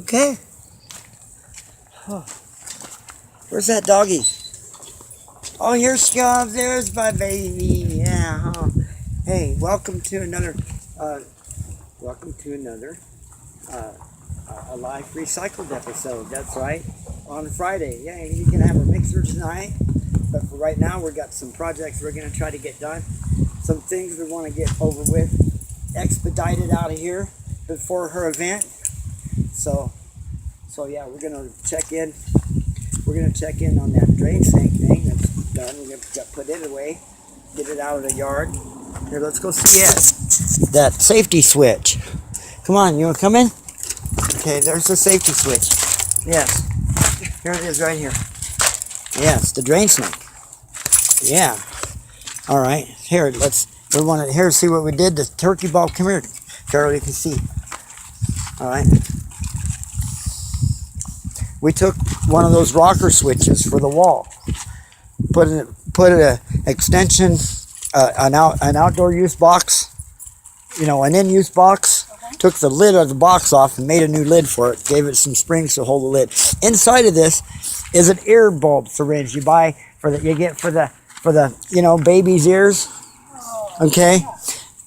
Okay. Huh. Where's that doggy? Oh, here's Scubs. There's my baby. Yeah. Huh. Hey, welcome to another. A live recycled episode. That's right. On Friday. Yeah, you can have a mixer tonight. But for right now, we've got some projects we're going to try to get done. Some things we want to get over with, expedited out of here before her event. So yeah, we're going to check in. We're going to check in on that drain sink thing that's done. We're going to put it away, get it out of the yard. Here, let's go see it. That safety switch. Come on, you want to come in? Okay, there's the safety switch. Yes. Here it is right here. Yes, the drain snake. Yeah. All right. Here, we want to here see what we did. The turkey bulb. Come here, Carol. You can see. All right. We took one of those rocker switches for the wall. Put an extension, an outdoor use box. You know, an in-use box. Okay. Took the lid of the box off and made a new lid for it. Gave it some springs to hold the lid. Inside of this is an ear bulb syringe you buy for the baby's ears. Okay,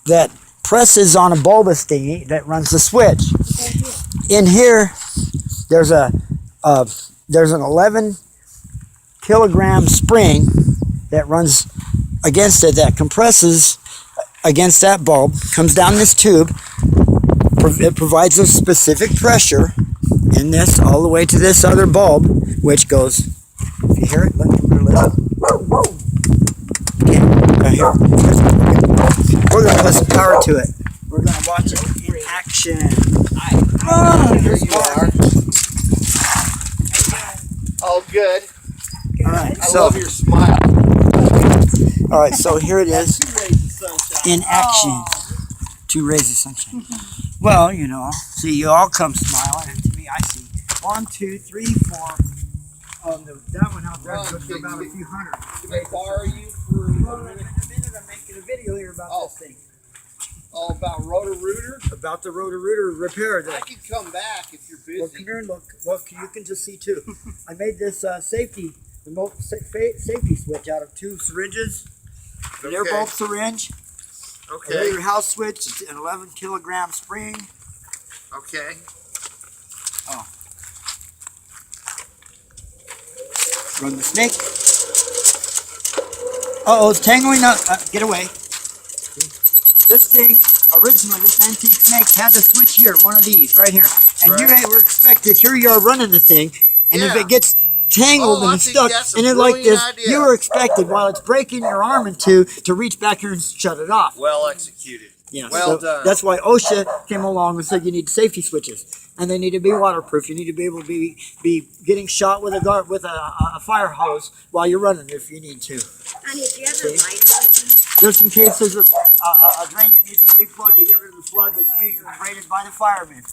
that presses on a bulbous thingy that runs the switch. In here, there's an 11 kilogram spring that runs against it that compresses against that bulb, comes down this tube. It provides a specific pressure in this all the way to this other bulb, which goes, if you hear it, look, listen. Okay, right here. We're going to put some power to it. We're going to watch it in action. Here you are. Oh, good. All right, I love your smile. All right, so here it is in action. 2 rays of sunshine. Well, you know, see, you all come smiling, and to me, I see 1, 2, 3, 4. That one out there goes for about a few hundred. Can I borrow you for a minute? In a minute, I'm making a video here about this thing. Oh, about Roto-Rooter? About the Roto-Rooter repair. I can come back if you're busy. Well, come here and look. Look, you can just see too. I made this remote safety switch out of 2 syringes. An air bulb syringe. Okay. A regular house switch, an 11 kilogram spring. Okay. Oh. Run the snake. Uh-oh, it's tangling up. Get away. This thing, originally, this antique snake had the switch here, one of these, right here. And right. You were expected, here you are running the thing, and if it gets tangled and stuck in it like this, you were expected, while it's breaking your arm in 2, to reach back here and shut it off. Well executed. Yeah, well done. That's why OSHA came along and said you need safety switches, and they need to be waterproof. You need to be able to be getting shot with a fire hose while you're running if you need to. Honey, do you have a lighter with you? Just in case there's a drain that needs to be plugged to get rid of the flood that's being raided by the firemen.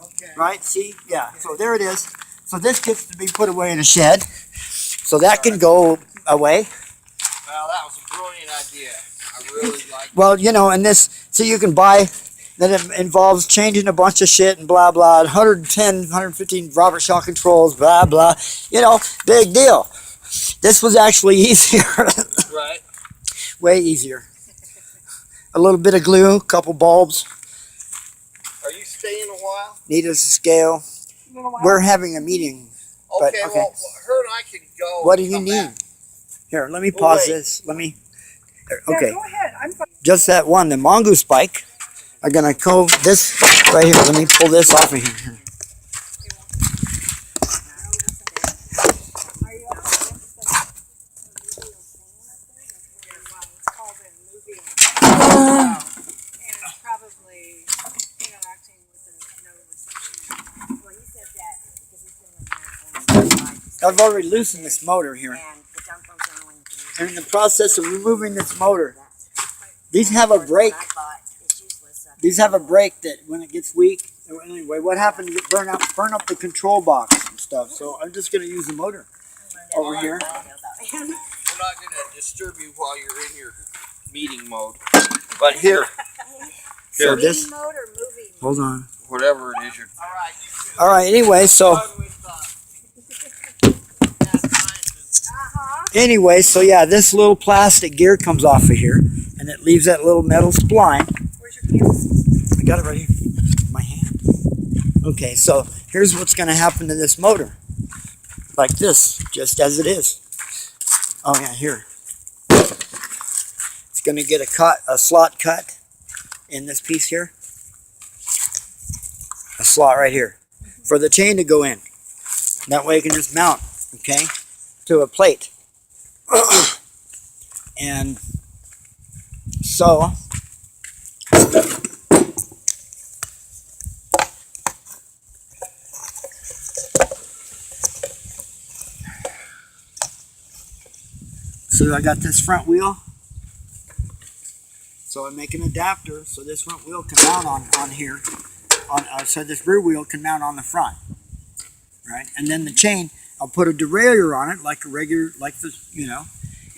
Okay. Right? See? Yeah. Okay. So there it is. So this gets to be put away in a shed. So that can go away. Well, that was a brilliant idea. I really like it. Well, you know, and this, so you can buy, then it involves changing a bunch of shit and blah, blah, 110, 115 Robert Shaw controls, blah, blah. You know, big deal. This was actually easier. Right. Way easier. A little bit of glue, a couple bulbs. Are you staying a while? Need us a scale. We're having a meeting. Okay, well, her and I can go. What do you need? Back. Here, let me pause this. Let me. Okay. Yeah, go ahead. I'm fine. Just that one, the mongoose spike. I'm gonna go this right here. Let me pull this off of here. I've already loosened this motor here. And in the process of removing this motor, these have a brake. These have a brake that when it gets weak, anyway, what happened is it burn up the control box and stuff. So I'm just going to use the motor over here. We're not going to disturb you while you're in your meeting mode. But here. So this, Meeting mode or movie mode? hold on. whatever it is you're. All right. Anyway, so yeah, this little plastic gear comes off of here, and it leaves that little metal spline. Where's your camera? I got it right here in my hand. Okay, so here's what's going to happen to this motor. Like this, just as it is. Oh yeah, here. It's going to get a slot cut in this piece here. A slot right here for the chain to go in. That way it can just mount, okay, to a plate. And so I got this front wheel. So I make an adapter so this front wheel can mount on here. So this rear wheel can mount on the front. Right? And then the chain, I'll put a derailleur on it like a regular, like this, you know.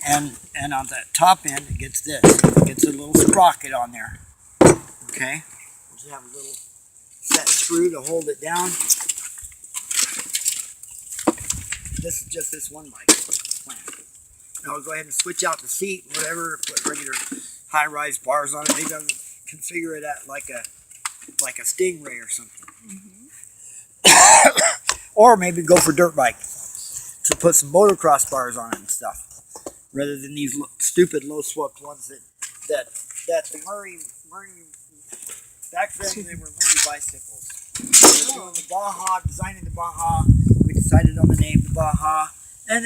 And on that top end, it gets this. It gets a little sprocket on there. Okay? Just have a little set screw to hold it down. This is just this one bike plan. Now I'll go ahead and switch out the seat, whatever, put regular high-rise bars on it. Maybe I'll configure it at like a Stingray or something. Or maybe go for dirt bike. To put some motocross bars on it and stuff. Rather than these stupid low-swept ones that the Murray back then they were Murray bicycles. Doing the Baja, designing the Baja, we decided on the name, the Baja. And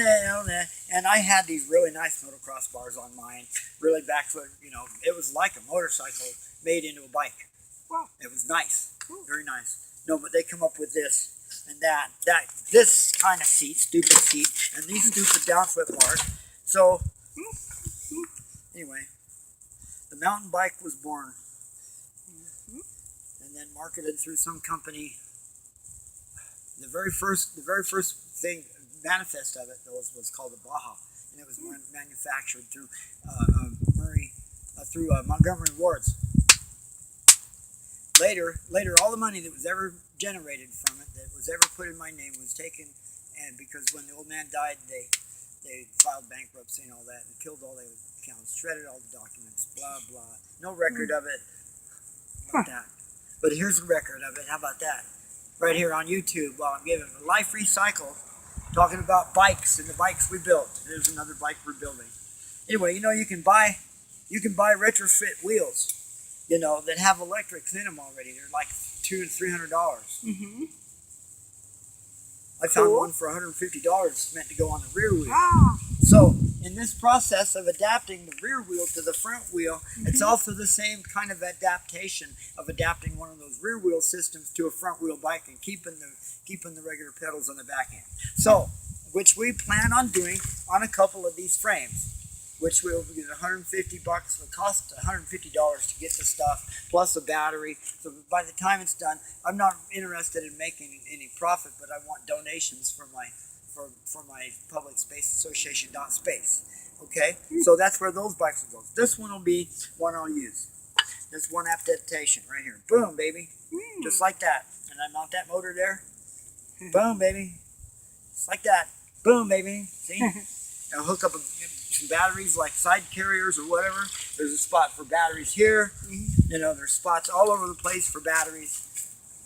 I had these really nice motocross bars on mine, really backfoot, you know, it was like a motorcycle made into a bike. Wow. It was nice, very nice. No, but they come up with this and this kind of seat, stupid seat, and these stupid downfoot bars. So, anyway, the mountain bike was born, and then marketed through some company. The very first thing, manifest of it was called the Baja, and it was manufactured through Montgomery Wards. Later, all the money that was ever generated from it, that was ever put in my name, was taken, and because when the old man died, they filed bankruptcy and all that, and killed all the accounts, shredded all the documents, blah blah. No record of it. About that. But here's the record of it. How about that? Right here on YouTube, while I'm giving a Life Recycle, talking about bikes and the bikes we built. There's another bike we're building. Anyway, you know, you can buy retrofit wheels, you know, that have electrics in them already. They're like $200 to $300. I found one for $150 meant to go on the rear wheel. Ah. So in this process of adapting the rear wheel to the front wheel, it's also the same kind of adaptation of adapting one of those rear wheel systems to a front wheel bike and keeping the regular pedals on the back end. So, which we plan on doing on a couple of these frames, which will be $150. It'll cost $150 to get the stuff plus a battery. So by the time it's done, I'm not interested in making any profit, but I want donations for my public space association .space. Okay, so that's where those bikes will go. This one will be one I'll use. This one adaptation right here. Boom, baby, just like that. And I mount that motor there. Boom, baby, just like that. Boom, baby. See? I'll hook up some batteries like side carriers or whatever. There's a spot for batteries here. You know, there's spots all over the place for batteries.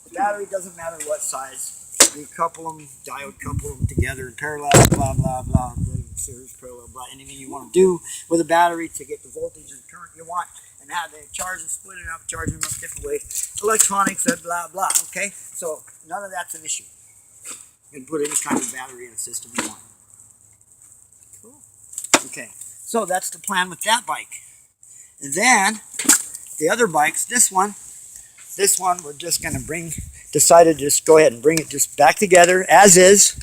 The battery doesn't matter what size. You couple them, diode couple them together in parallel, blah, blah, blah, series parallel, blah, anything you want to do with a battery to get the voltage and current you want and have they charge and split it up, charge them up different ways. Electronics, blah, blah, okay? So none of that's an issue. You can put any kind of battery in a system you want. Cool. Okay, so that's the plan with that bike. And then the other bikes, this one we're just going to decided to just go ahead and bring it just back together as is,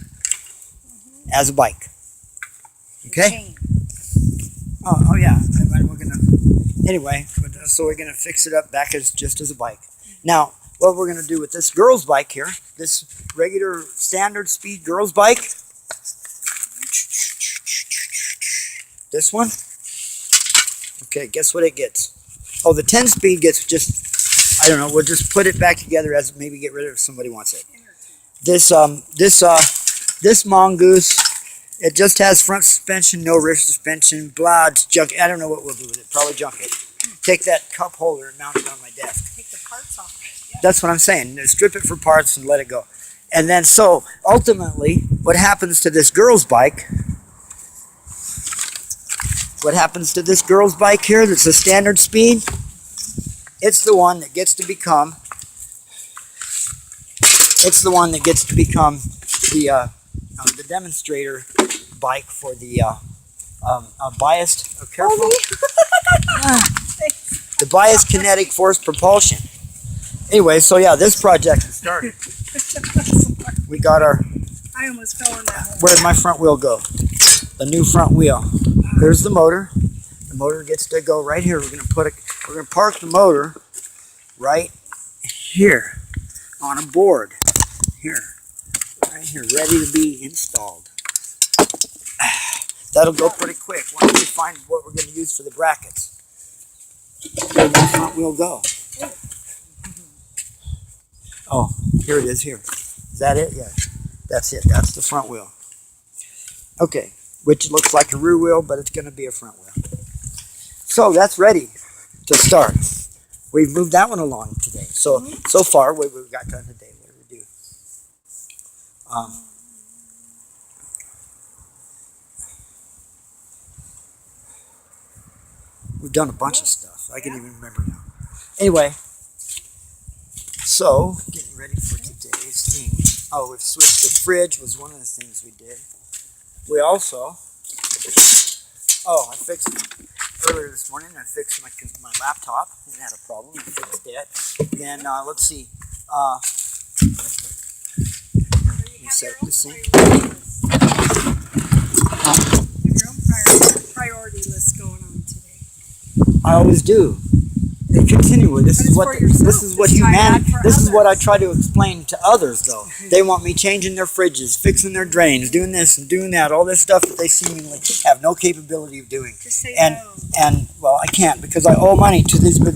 as a bike. Okay? Oh yeah, and we're going to, anyway, so we're going to fix it up back as just as a bike. Now, what we're going to do with this girl's bike here, this regular standard speed girl's bike, this one, okay, guess what it gets? Oh, the 10 speed gets just, I don't know. We'll just put it back together as maybe get rid of it if somebody wants it. This mongoose, it just has front suspension, no rear suspension, blah, it's junk. I don't know what we'll do with it. Probably junk it. Take that cup holder and mount it on my desk. Take the parts off. Yeah. That's what I'm saying. Strip it for parts and let it go. And then so ultimately, what happens to this girl's bike? What happens to this girl's bike here that's a standard speed? It's the one that gets to become. It's the one that gets to become the demonstrator bike for the biased. Oh, careful. The biased kinetic force propulsion. Anyway, so yeah, this project is started. We got our. I almost fell in that hole. Where'd my front wheel go? The new front wheel. Here's the motor. The motor gets to go right here. We're gonna park the motor right here on a board. Here. Right here, ready to be installed. That'll go pretty quick once we find what we're going to use for the brackets. Where the front wheel go? Oh, here it is here. Is that it? Yeah. That's it. That's the front wheel. Okay, which looks like a rear wheel, but it's going to be a front wheel. So that's ready to start. We've moved that one along today. So far, what we've got done today. What do we do? We've done a bunch of stuff. I can't even remember now. Anyway, so getting ready for today's thing. Oh, we've switched the fridge was one of the things we did. We also, I fixed earlier this morning. I fixed my laptop. It had a problem. I fixed it. Then let's see. You set up the sink. Your own priority list going on today. I always do. Continually. This is what humanity. This is what I try to explain to others, though. They want me changing their fridges, fixing their drains, doing this and doing that, all this stuff that they seemingly have no capability of doing. Just say and no. and well, I can't because I owe money to these blah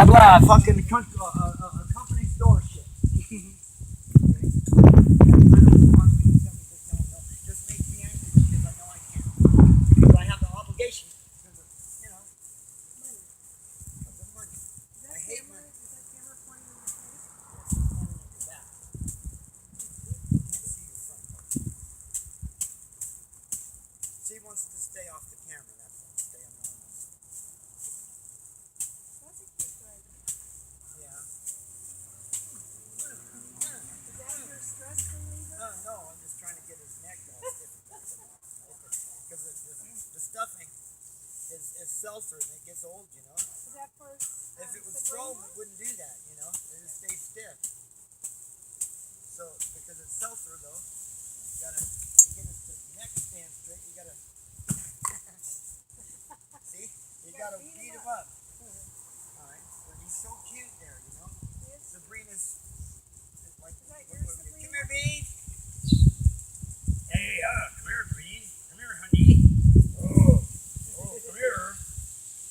blah fucking company store shit. Just makes me angry because I know I can't. Because I have the obligation. She wants to stay off the camera, that's all. Stay anonymous. That's a cute driver. Yeah. Is that your stress reliever? No, I'm just trying to get his neck all stiff. Because the stuffing is seltzer and it gets old, you know. Is that for If it was chrome, it wouldn't do that, you know. It just stays stiff. So, because it's seltzer, though, you gotta, to get his neck to stand straight, you gotta, see? You gotta beat him up. Alright, but he's so cute there, you know. Sabrina's, like, come here, Bean. Hey, come here, Green. Come here, honey. Oh, come here.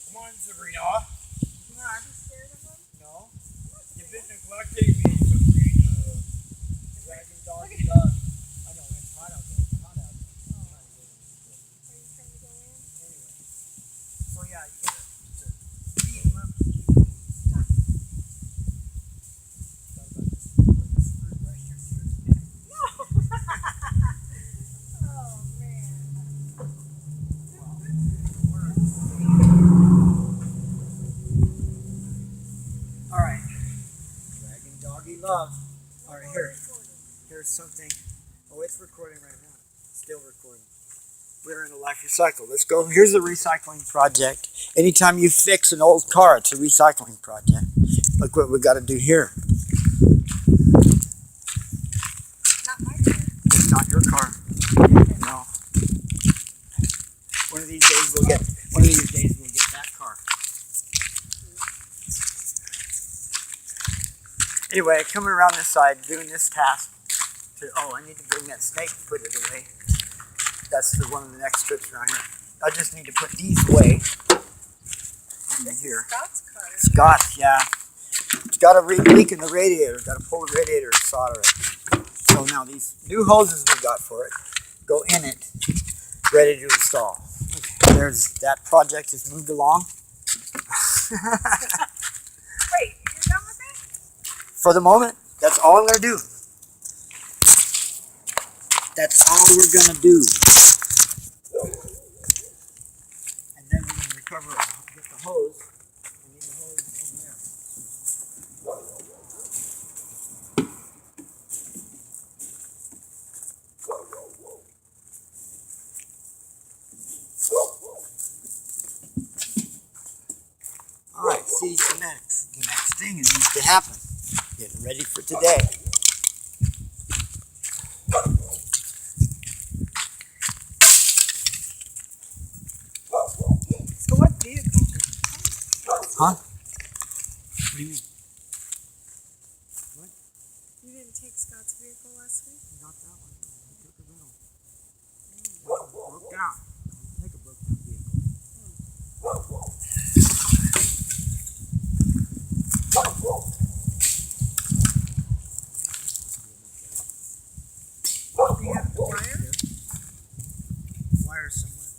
Come on, Sabrina. Come on. You scared of him? No. You've been neglecting me, Sabrina. Dragon doggy love. I know, it's hot out there. It's hot out there. I'm trying to get in. Are you trying to go in? Anyway. So yeah, you gotta beat him up. Thought about this. Put this screw right here through his neck. No. Oh man. Alright. Dragon doggy love. Alright, here. Here's something. Oh, it's recording right now. Still recording. We're in a life recycle. Let's go. Here's a recycling project. Anytime you fix an old car, it's a recycling project. Look what we got to do here. Not my car. It's not your car. No. One of these days we'll get that car. Anyway, coming around this side, doing this task. I need to bring that snake and put it away. That's one of the next trips around here. I just need to put these away. In here. Scott's car. Scott's, yeah. got a leak in the radiator. Got to pull the radiator and solder it. So now these new hoses we got for it go in it, ready to install. Okay, there's that project has moved along. Wait, you're done with it? For the moment, that's all I'm gonna do. That's all we're gonna do. And then we're gonna recover it. Get the hose. We need the hose over there. Alright, see the next thing that needs to happen. Getting ready for today. So what vehicle did you take? Huh? What do you mean? You didn't take Scott's vehicle last week? Not that one. We took a rental. Broke down. Take a broke down vehicle. Do you have the wire? Wire somewhere.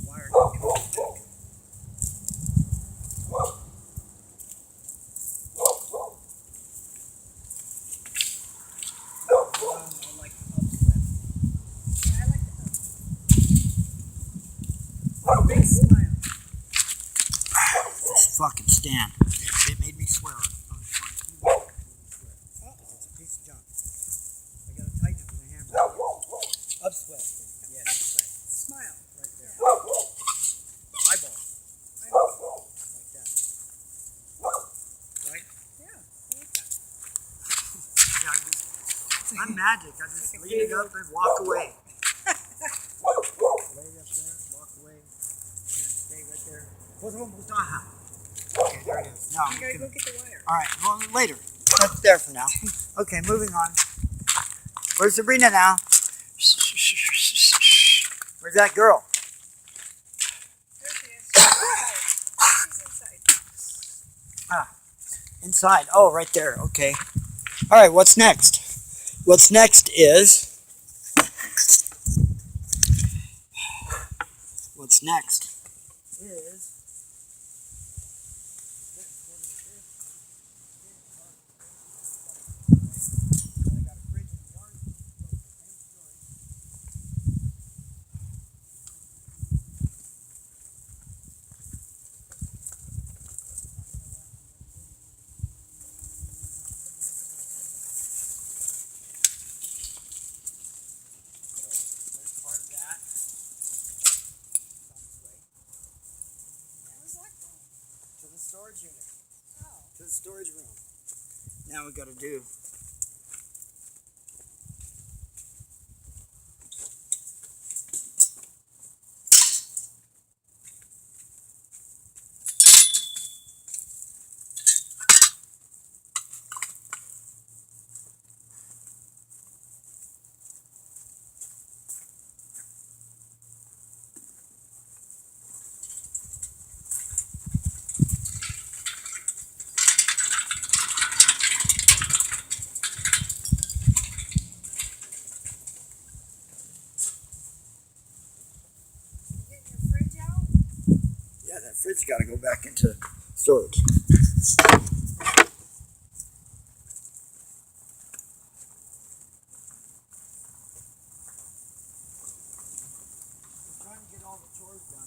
Wire can go. I like the upslip. Yeah, I like the big smile. This fucking stand. It made me swear on it. It's a piece of junk. I gotta tighten it with a hammer. Upsweat. Yes. Upside. Smile. Right there. Eyeball. Like that. Right? Yeah, I like that. Yeah, I'm magic. I just Like a lean it up and walk away. Lay it up there, walk away, and stay right there. Okay, there it is. Now You we gotta can. go get the wire. All right, well, later. That's there for now. Okay, moving on. Where's Sabrina now? Where's that girl? There she is. She's inside. Inside. Oh, right there. Okay. All right, what's next? What's next is... What's next is... Where's that going? To the storage unit. Oh. To the storage room. Now we got to do... Getting your fridge out? Yeah, that fridge got to go back into storage. I'm trying to get all the chores done.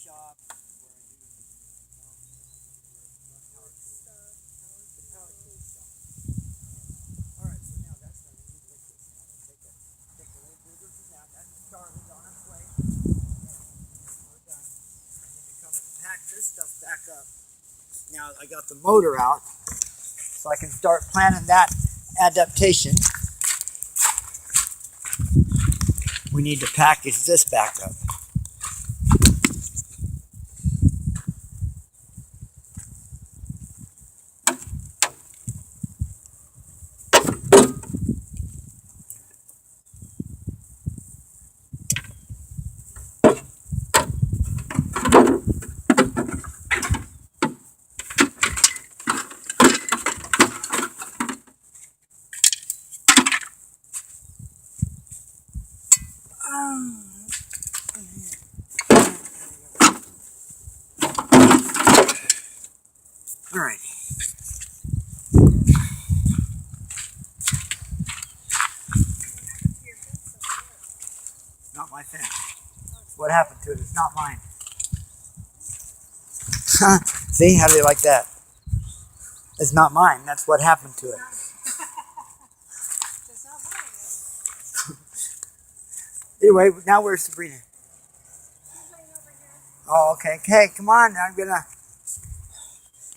shop where I do, power tools. The power tool shop. Alright, so now that's done. I need liquids now. Take a little bigger than that. That started on its way. We're done. I need to come and pack this stuff back up. Now I got the motor out, so I can start planning that adaptation. We need to package this back up. Alright. Not my fence. What happened to it? It's not mine. See, how do you like that? It's not mine. That's what happened to it. It's not mine. Anyway, now where's Sabrina? She's laying over here. Oh, okay. Okay, come on.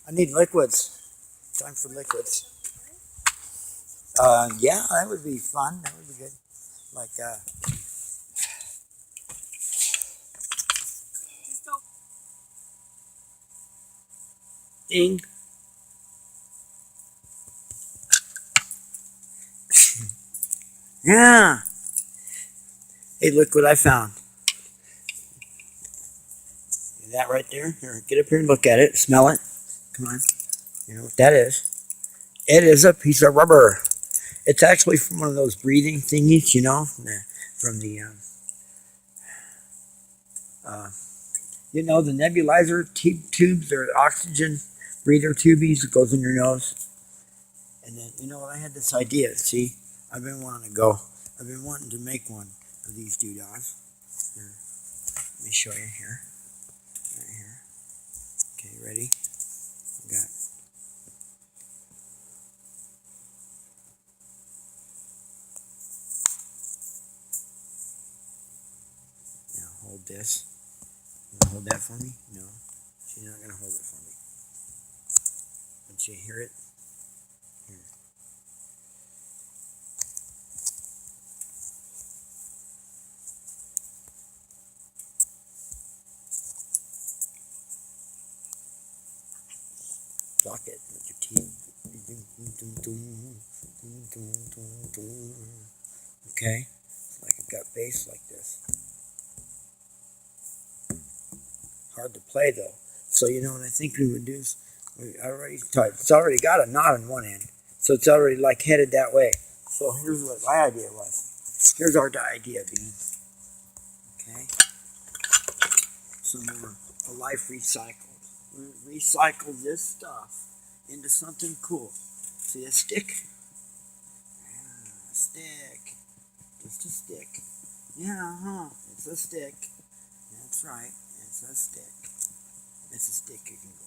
I need liquids. Time for liquids. Yeah, that would be fun. That would be good. Like, Just don't. ding. Yeah. Hey, look what I found. See that right there? Here, get up here and look at it. Smell it. Come on. You know what that is? It is a piece of rubber. It's actually from one of those breathing thingies, you know, from the the nebulizer tubes or oxygen breather tubies that goes in your nose. And then, you know what, I had this idea, see? I've been wanting to make one of these doodads. Here, let me show you here. Right here. Okay, ready? I got now hold this. You wanna hold that for me? No. She's not gonna hold it for me. Don't you hear it? Here. Block it with your teeth. Okay? Like I've got bass like this. Hard to play though. So you know what I think we would do is it's already got a knot on one end. So it's already like headed that way. So here's what my idea was. Here's our idea, Bean. Okay? Some more life recycled. We recycle this stuff into something cool. See a stick? Yeah, a stick. Just a stick. Yeah, it's a stick. That's right. It's a stick. It's a stick you can go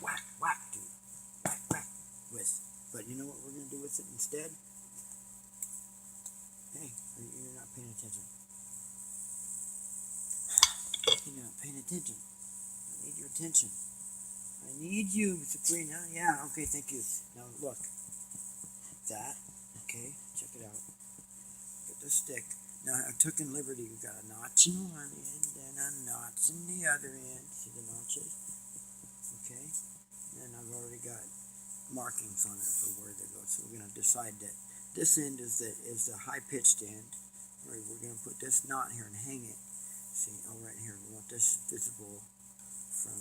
whack, whack, dude. Whack, whack with. But you know what we're going to do with it instead? Hey, you're not paying attention. You're not paying attention. I need your attention. I need you, Sabrina. Yeah, okay, thank you. Now look. That. Okay, check it out. Get the stick. Now I took in liberty. We got a notch in one end and a notch in the other end. See the notches? Okay. And I've already got markings on it for where they go. So we're going to decide that this end is the high pitched end. We're going to put this knot here and hang it. See, right here. We want this visible from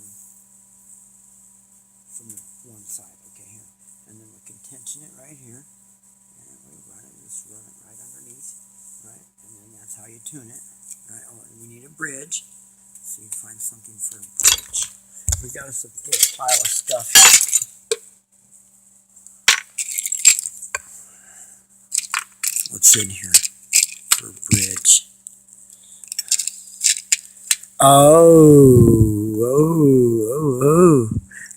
the one side. Okay, here. And then we can tension it right here. And we just run it right underneath. Right? And then that's how you tune it. Right? Oh, and we need a bridge. So you find something for a bridge. We got us a big pile of stuff. What's in here for a bridge? Oh.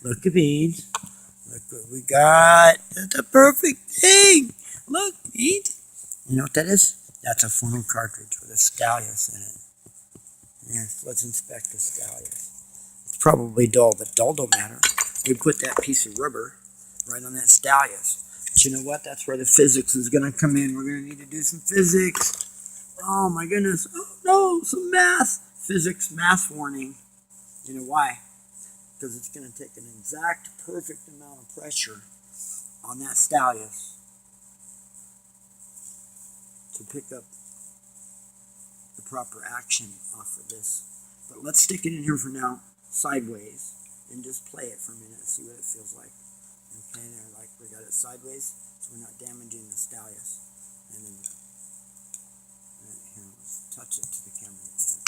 Look at Beans. Look what we got. That's a perfect thing. Look, Beans. You know what that is? That's a phono cartridge with a scallius in it. Yes, let's inspect the scallius. It's probably dull, but dull don't matter. We put that piece of rubber right on that scallius. But you know what? That's where the physics is going to come in. We're going to need to do some physics. Oh my goodness. Oh no, some math. Physics, math warning. You know why? Because it's going to take an exact, perfect amount of pressure on that scallius to pick up the proper action off of this. But let's stick it in here for now, sideways, and just play it for a minute and see what it feels like. Okay, there, like we got it sideways, so we're not damaging the scallius. And then here, let's touch it to the camera again.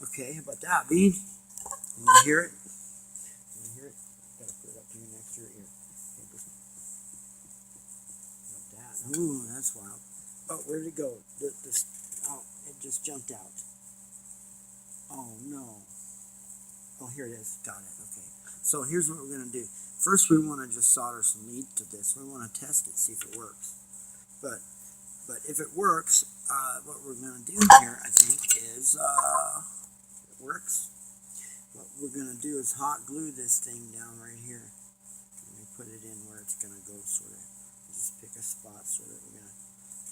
Okay, how about that, Bean? Can you hear it? Can you hear it? Gotta put it up here next to your ear. Okay, just like that. Ooh, that's wild. Oh, where'd it go? Oh, it just jumped out. Oh no. Oh, here it is. Got it. Okay. So here's what we're gonna do. First, we want to just solder some lead to this. We want to test it, see if it works. But if it works, what we're gonna do here, I think, is it works. What we're going to do is hot glue this thing down right here. Let me put it in where it's going to go, sort of. Just pick a spot so that we're going to,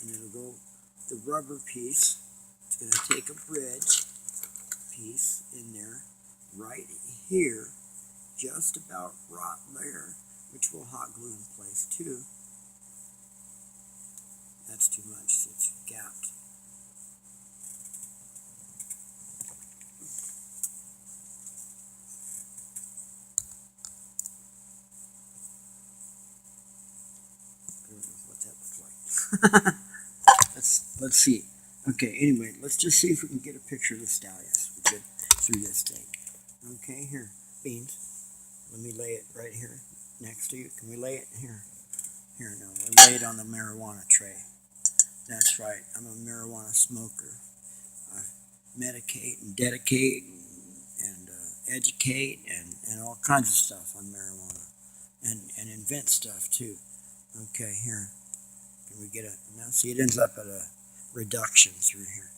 and it'll go, the rubber piece, it's going to take a bridge piece in there, right here, just about right there, which will hot glue in place too. That's too much, it's gapped. What that looks like. let's see. Okay, anyway, let's just see if we can get a picture of the scallius through this thing. Okay, here, Beans. Let me lay it right here next to you. Can we lay it here? Here, no, we'll lay it on the marijuana tray. That's right, I'm a marijuana smoker. I medicate and dedicate and educate and all kinds of stuff on marijuana and invent stuff too. Okay, here. Can we get a, now see it ends up at a reduction through here.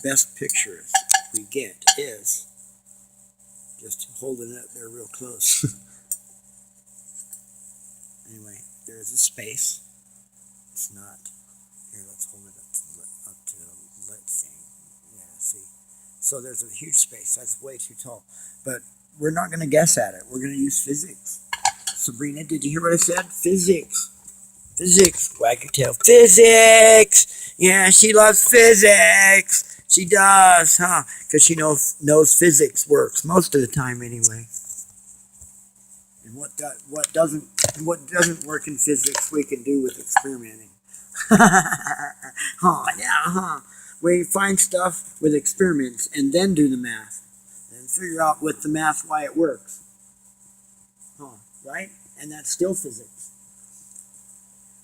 Best picture we get is just holding it up there real close. Anyway, there's a space. It's not, here let's hold it up to the lit thing. Yeah, see. So there's a huge space, that's way too tall. But we're not going to guess at it, we're going to use physics. Sabrina, did you hear what I said? Physics. Physics. Wag your tail. Physics! Yeah, she loves physics. She does, huh? Because she knows physics works most of the time anyway. And what doesn't work in physics we can do with experimenting. Oh yeah, huh? We find stuff with experiments and then do the math and figure out with the math why it works. Huh? Right? And that's still physics.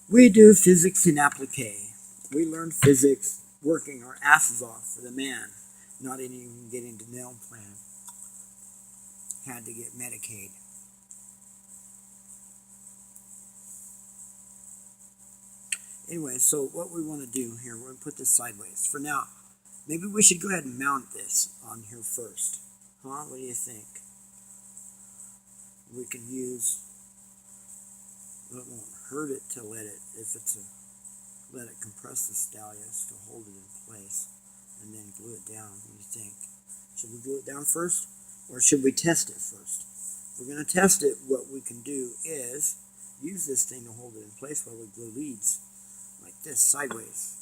We do physics in applique. We learn physics working our asses off for the man, not even getting to nail plan. Had to get Medicaid. Anyway, so what we want to do here, we're going to put this sideways. For now, maybe we should go ahead and mount this on here first. Huh? What do you think? We can use, well, it won't hurt it to let it, if it's a, let it compress the scallius to hold it in place and then glue it down. What do you think? Should we glue it down first or should we test it first? If we're going to test it, what we can do is use this thing to hold it in place while we glue leads like this sideways.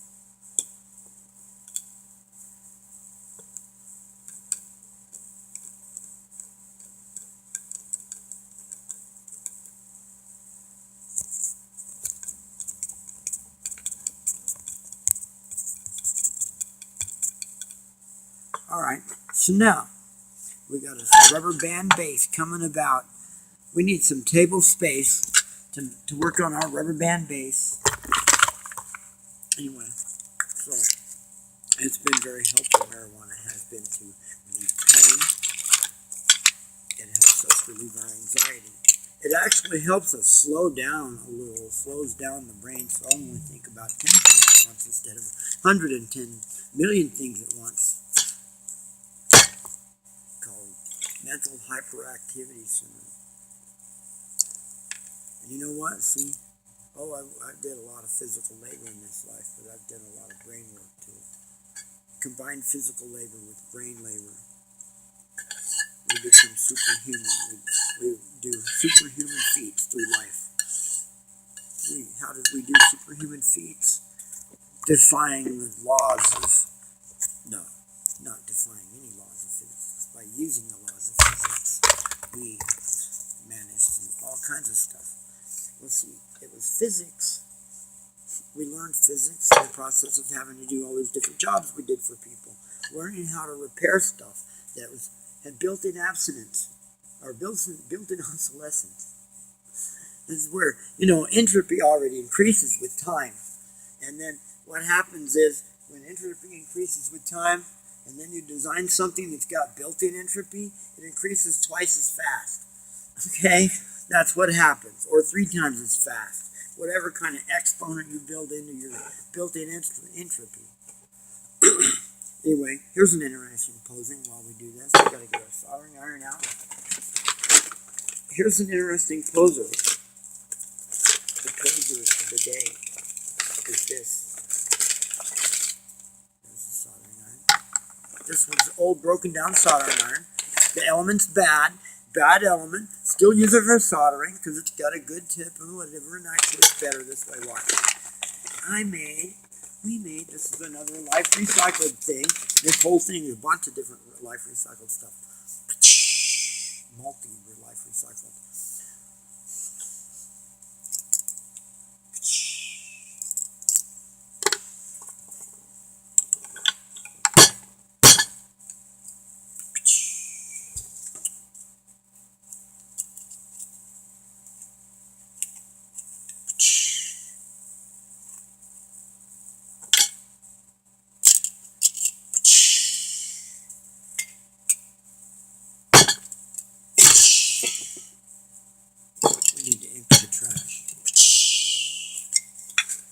So now, we got a rubber band base coming about. We need some table space to work on our rubber band base. Anyway, so it's been very helpful. Marijuana has been to relieve pain. It helps us relieve our anxiety. It actually helps us slow down a little, slows down the brain, so I only think about 10 things at once instead of 110 million things at once. Called mental hyperactivity syndrome. And you know what? See, I did a lot of physical labor in this life, but I've done a lot of brain work too. Combine physical labor with brain labor. We become superhuman. We do superhuman feats through life. How did we do superhuman feats? Defying the laws of, no, not defying any laws of physics. By using the laws of physics, we managed all kinds of stuff. Well, see, it was physics. We learned physics in the process of having to do all these different jobs we did for people. Learning how to repair stuff that had built-in abstinence or built-in obsolescence. This is where, entropy already increases with time. And then what happens is when entropy increases with time and then you design something that's got built-in entropy, it increases twice as fast. Okay? That's what happens. Or 3 times as fast. Whatever kind of exponent you build into your built-in entropy. Anyway, here's an interesting posing while we do this. We've got to get our soldering iron out. Here's an interesting poser. The poser of the day is this. There's the soldering iron. This one's old broken down soldering iron. The element's bad. Bad element. Still use it for soldering because it's got a good tip and whatever, and actually it's better this way. Watch. This is another life recycled thing. This whole thing is a bunch of different life recycled stuff. Life recycled. We need to empty the trash.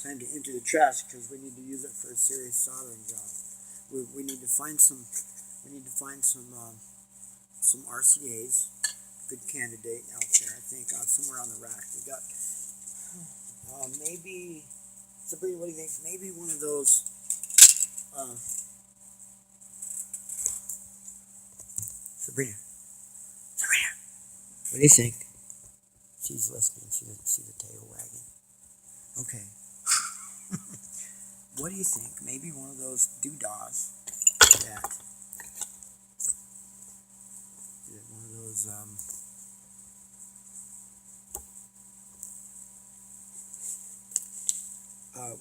Time to empty the trash because we need to use it for a serious soldering job. We need to find some. We need to find some RCAs. Good candidate out there, I think, somewhere on the rack. We got maybe. Sabrina, what do you think? Maybe one of those. Sabrina, what do you think? She's listening. She doesn't see the tail wagging. Okay. What do you think? Maybe one of those doodahs that. Is it one of those,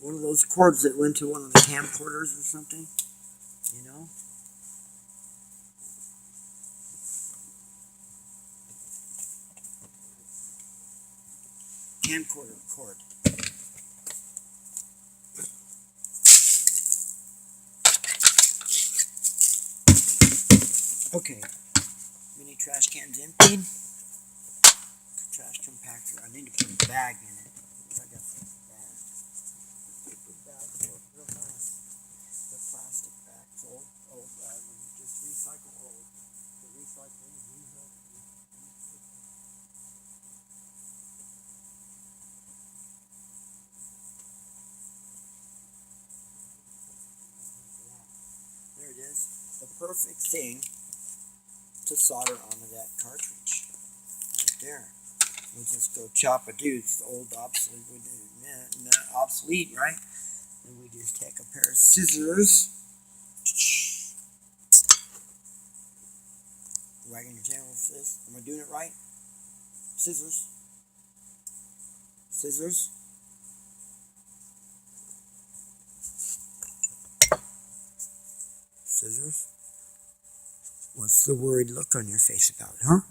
one of those cords that went to one of the camcorders or something? You know? Camcorder cord. Okay. Mini trash cans emptied. Trash compactor. I need to put a bag in it. I got some bag. Put bag for it real nice. The plastic bags. Old bag. Just recycle old. The recycling reuse. There it is. The perfect thing to solder onto that cartridge. Right there. We'll just go chop a dude. It's the old obsolete, right? Then we just take a pair of scissors. Wagging your tail with this. Am I doing it right? Scissors. Scissors. Scissors. What's the worried look on your face about, huh?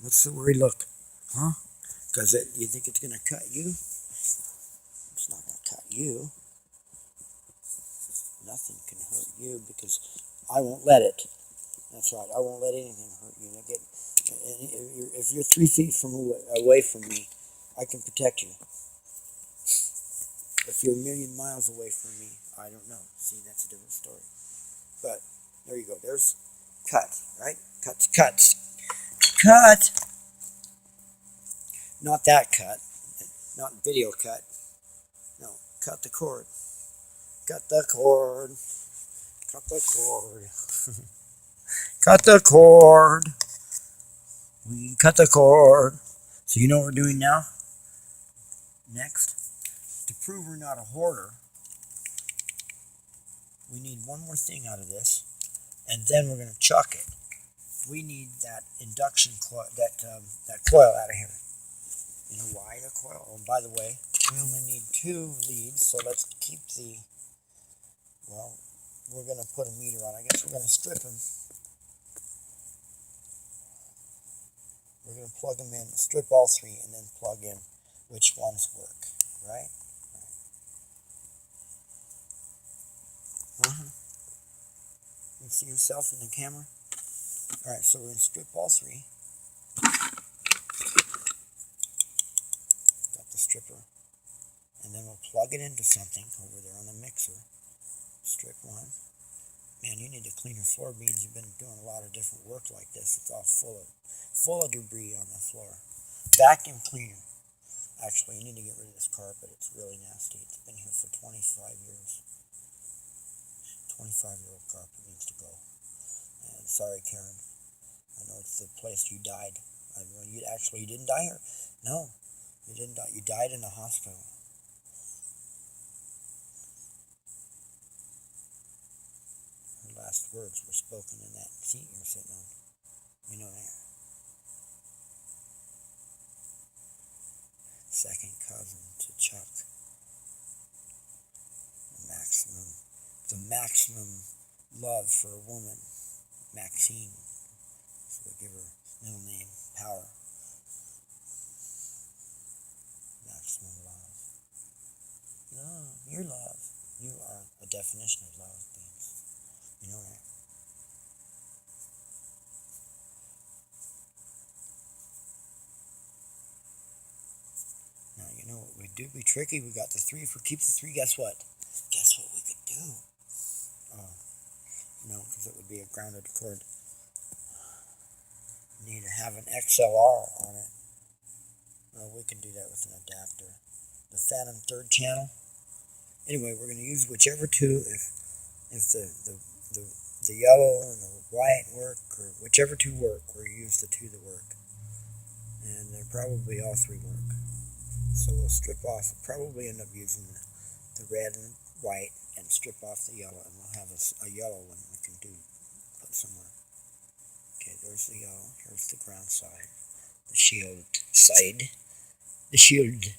What's the worried look, huh? Because you think it's going to cut you? It's not going to cut you. Nothing can hurt you because I won't let it. That's right. I won't let anything hurt you. If you're 3 feet away from me, I can protect you. If you're a million miles away from me, I don't know. See, that's a different story. But there you go. There's cut, right? Cuts. Cut! Not that cut. Not video cut. No, cut the cord. Cut the cord. Cut the cord. Cut the cord. We cut the cord. So you know what we're doing now? Next, to prove we're not a hoarder, we need one more thing out of this, and then we're going to chuck it. We need that induction coil, that coil out of here. You know why the coil? Oh, by the way, we only need 2 leads, so let's keep well, we're going to put a meter on. I guess we're going to strip them. We're going to plug them in, strip all 3, and then plug in which ones work, right? You see yourself in the camera? Alright, so we're going to strip all 3. Got the stripper. And then we'll plug it into something over there on the mixer. Strip 1. Man, you need to clean your floor beans. You've been doing a lot of different work like this. It's all full of debris on the floor. Vacuum cleaner. Actually, you need to get rid of this carpet. It's really nasty. It's been here for 25 years. 25-year-old carpet needs to go. And sorry, Karen. I know it's the place you died. You didn't die here. No, you didn't die. You died in a hospital. Her last words were spoken in that seat you're sitting on. You know that. Second cousin to Chuck. The maximum love for a woman. Maxine. So we give her middle name, Power. Maximum love. Love. Your love. You are a definition of love, beings. You know that. Now, you know what we do? Be tricky. We got the 3. If we keep the 3, guess what? Guess what we could do? Oh, no, because it would be a grounded cord. You need to have an XLR on it. Well, we can do that with an adapter. The Phantom 3rd channel. Anyway, we're going to use whichever 2. If the yellow and the white work, or whichever 2 work, we'll use the 2 that work. And they're probably all 3 work. So we'll strip off. We'll probably end up using the red and white and strip off the yellow, and we'll have a yellow one we can put somewhere. Okay, there's the yellow. Here's the ground side. The shield side. The shield.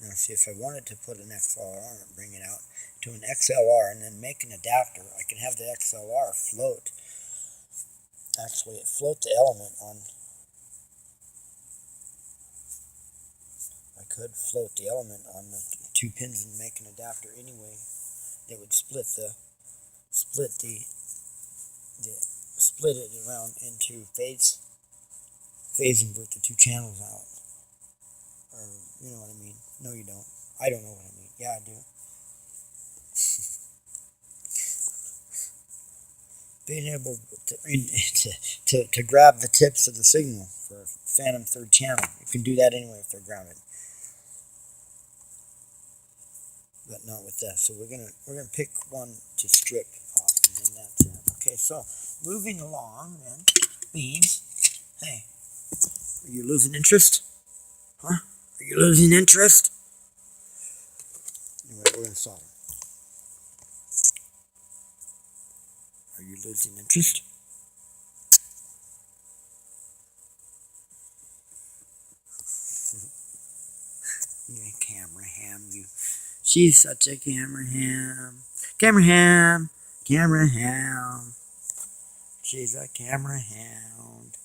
Now see, if I wanted to put an XLR and bring it out to an XLR and then make an adapter, I can have the XLR float. Actually, it float the element on. I could float the element on the 2 pins and make an adapter anyway. That would split it around into phase invert the 2 channels out. Or, you know what I mean? No, you don't. I don't know what I mean. Yeah, I do. Being able to grab the tips of the signal for a Phantom 3rd channel. You can do that anyway if they're grounded. But not with that. So we're gonna pick one to strip off, and then that's it. Okay, so moving along then. Beans. Hey. Are you losing interest? Huh? Are you losing interest? Anyway, we're going to solder. Are you losing interest? You're a camera ham, you. She's such a camera ham. Camera ham. Camera ham. She's a camera hound.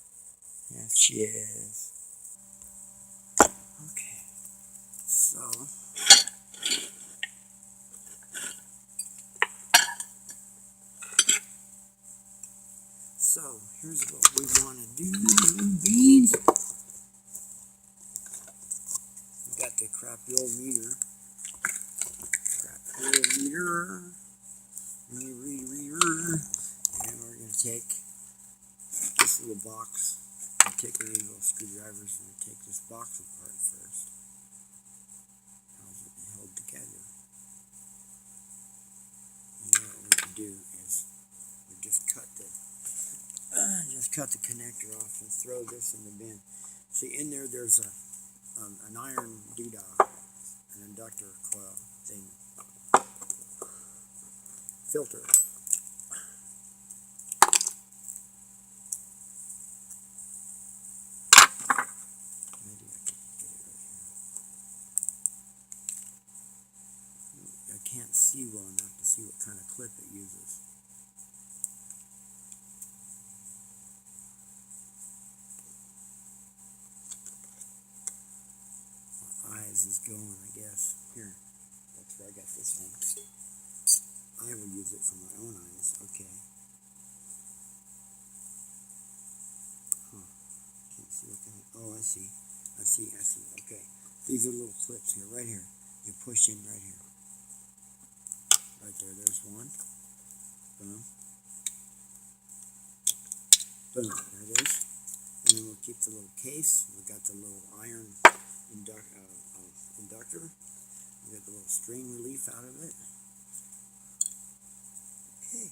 Yes, she is. Okay. So here's what we want to do. Beans. We got the crappy old meter. Crappy old meter. Reader. And we're going to take this little box. I'm taking these little screwdrivers and take this box apart first. How's it held together? And then what we can do is we just cut the connector off and throw this in the bin. See, in there's an iron doodah, an inductor coil thing, filter. Maybe I can get it right here. I can't see well enough to see what kind of clip it uses. Eyes is going, I guess. Here, that's where I got this one. I will use it for my own eyes. Okay. Huh. Can't see what kind of. Oh, I see. Okay. These are little clips here, right here. You push in right here. Right there. There's one. Boom. Boom. There it is. And then we'll keep the little case. We got the little iron inductor. We got the little string relief out of it. Okay.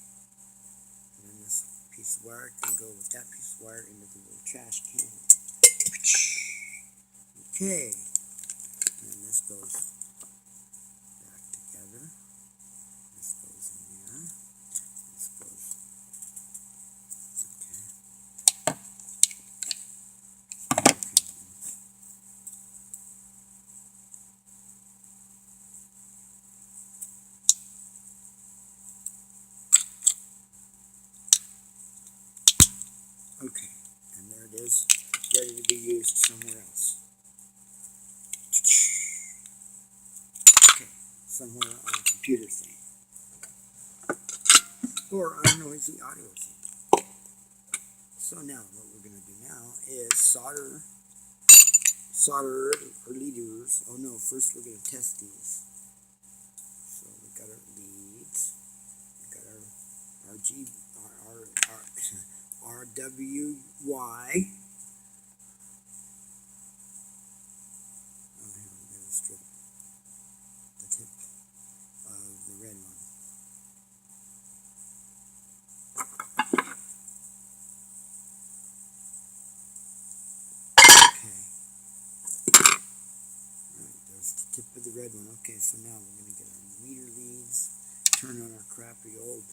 And then this piece of wire can go with that piece of wire into the little trash can. Okay. And then this goes back together. This goes in there. This goes. Okay, and there it is, ready to be used somewhere else. Okay, somewhere on a computer thing. Or on a noisy audio thing. So now, what we're going to do now is solder our leaders. Oh no, first we're going to test these. So we got our leads, we got our RWY. Oh, here we're going to strip the tip of the red one. Okay. Alright, there's the tip of the red one. Okay, so now we're going to get our meter leads, turn on our crappy old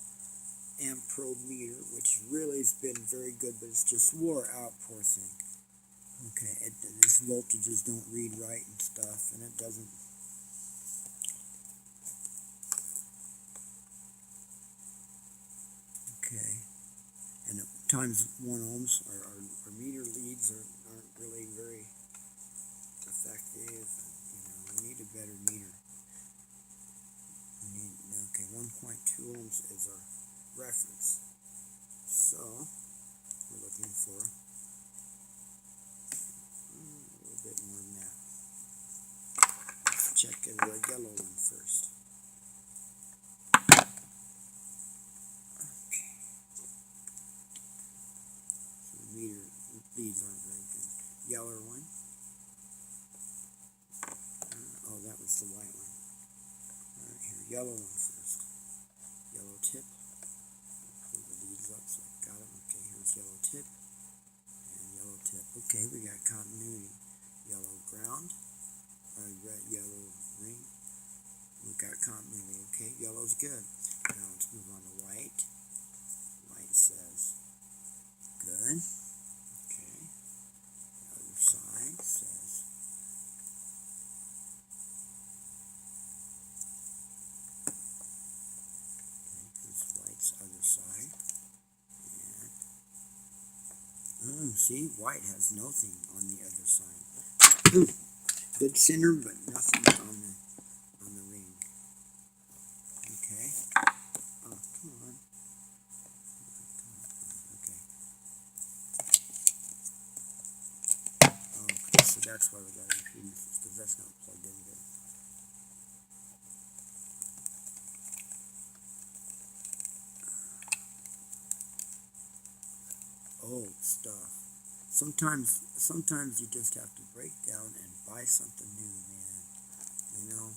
amp probe meter, which really has been very good, but it's just wore out, poor thing. Okay, its voltages don't read right and stuff, and it doesn't. Okay, and at times 1 ohms, our meter leads aren't really very effective. We need a better meter. Okay, 1.2 ohms is our reference. So we're looking for a little bit more than that. Let's check the yellow one first. Okay. So the meter leads aren't very good. Yellow one. Oh, that was the white one. Alright, here, yellow one first. Yellow tip. Pull the leads up so I got them. Okay, here's yellow tip. And yellow tip. Okay, we got continuity. Yellow ground. Red, yellow ring. We got continuity. Okay, yellow's good. Now let's move on to white. White says good. Okay. The other side says Oh, see, white has nothing on the other side. Good center, but nothing on the ring. Okay. Oh, come on. Okay. Oh, so that's why we got impedances, because that's not plugged in good. Old stuff. Sometimes you just have to break down and buy something new, man. You know,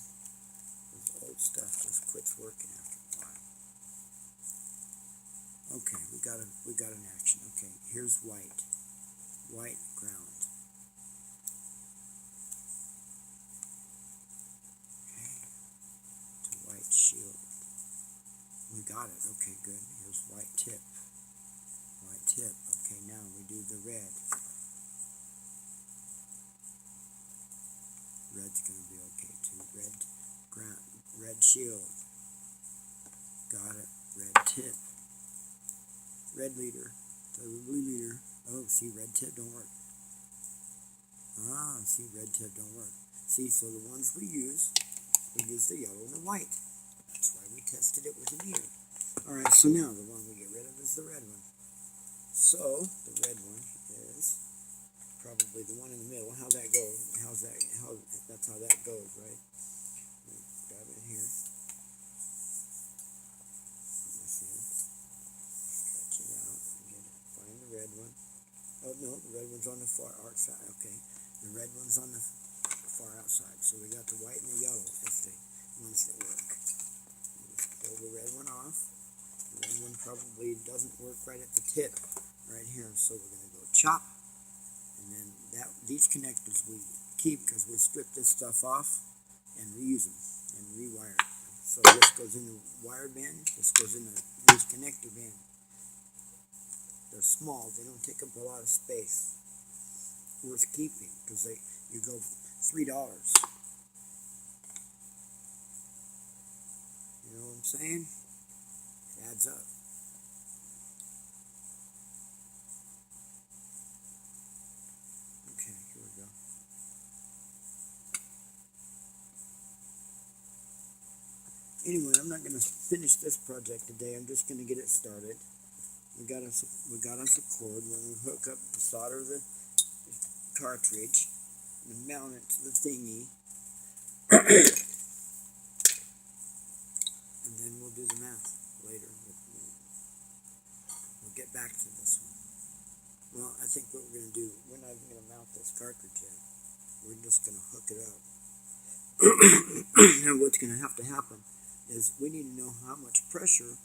this old stuff just quits working after a while. Okay, we got an action. Okay, here's white ground. Okay, to white shield. We got it. Okay, good. Here's white tip. White tip. Okay, now we do the red. Red's gonna be okay too. Red ground. Red shield. Got it. Red tip. Red leader. The blue leader. Oh, see, red tip don't work. Ah, see, red tip don't work. See, so the ones we use the yellow and the white. That's why we tested it with a meter. Alright, so now the one we get rid of is the red one. So, the red one is probably the one in the middle. How's that go? That's how that goes, right? Grab it here. Stretch it out. Find the red one. Oh no, the red one's on the far outside. Okay, the red one's on the far outside. So we got the white and the yellow as the ones that work. Pull the red one off. The red one probably doesn't work right at the tip, right here. So we're gonna go chop, and then these connectors we keep because we strip this stuff off and reuse them and rewire it. So this goes in the wire bin. This goes in the loose connector bin. They're small. They don't take up a lot of space. Worth keeping because you go $3. You know what I'm saying? It adds up. Okay, here we go. Anyway, I'm not going to finish this project today. I'm just going to get it started. We got us a cord. We're going to hook up, solder the cartridge, and mount it to the thingy. And then we'll do the math later. We'll get back to this one. Well, I think what we're going to do, we're not even going to mount this cartridge yet. We're just going to hook it up. Now what's going to have to happen is we need to know how much pressure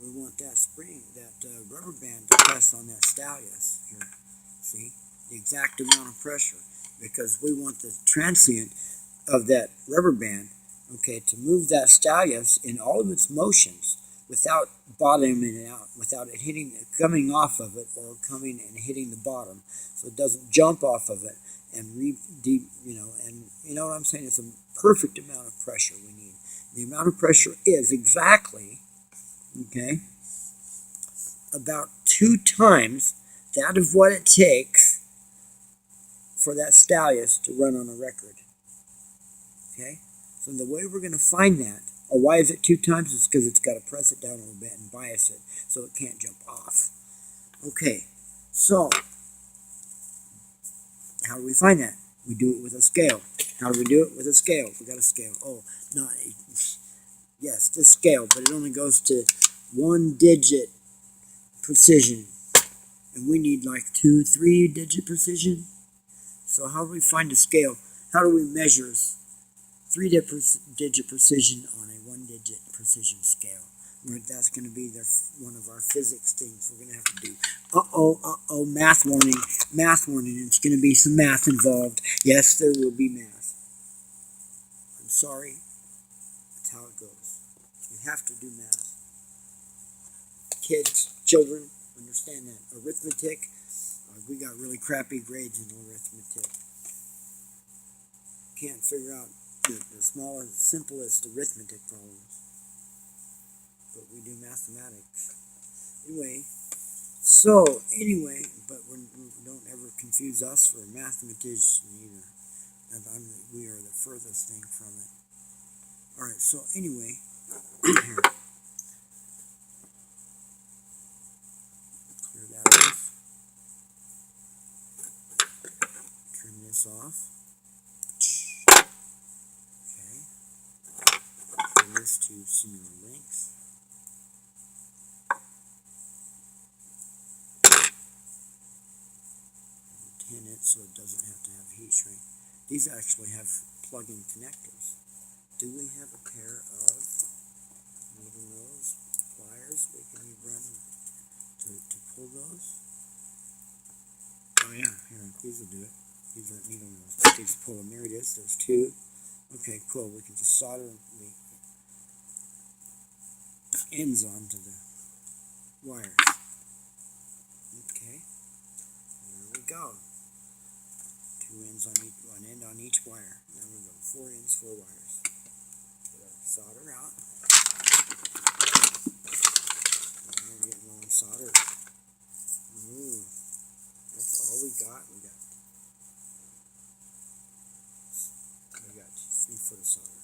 we want that spring, that rubber band to press on that stylus here. See? The exact amount of pressure. Because we want the transient of that rubber band, okay, to move that stylus in all of its motions without bottoming it out, without it coming off of it or coming and hitting the bottom, so it doesn't jump off of it and you know what I'm saying? It's a perfect amount of pressure we need. The amount of pressure is exactly, okay, about 2 times that of what it takes for that stylus to run on a record. Okay? So the way we're going to find that, or why is it 2 times? It's because it's got to press it down a little bit and bias it so it can't jump off. Okay, so how do we find that? We do it with a scale. How do we do it? With a scale. We got a scale. Oh, not yes, this scale, but it only goes to 1-digit precision. And we need like 2-3-digit precision. So how do we find a scale? How do we measure 3-digit precision on a 1-digit precision scale? That's going to be one of our physics things we're going to have to do. Uh-oh, math warning. Math warning. It's going to be some math involved. Yes, there will be math. I'm sorry. That's how it goes. You have to do math. Kids, children, understand that. Arithmetic, we got really crappy grades in arithmetic. Can't figure out the smallest, simplest arithmetic problems. But we do mathematics. Anyway, but we're don't ever confuse us for a mathematician either. And we are the furthest thing from it. Alright, so anyway, clear that off. Trim this off. Okay. Trim this to similar lengths. Tin it so it doesn't have to have heat shrink. These actually have plug-in connectors. Do we have a pair of needle nose pliers we can run to pull those? Oh yeah, here, these will do it. These aren't needle nose, but these pull them. There it is, there's two. Okay, cool, we can just solder the ends onto the wires. Okay, there we go. Two ends on each, one end on each wire. There we go, 4 ends, 4 wires. Get our solder out. We're getting low on solder. Ooh, that's all we got. We got 3 foot of solder.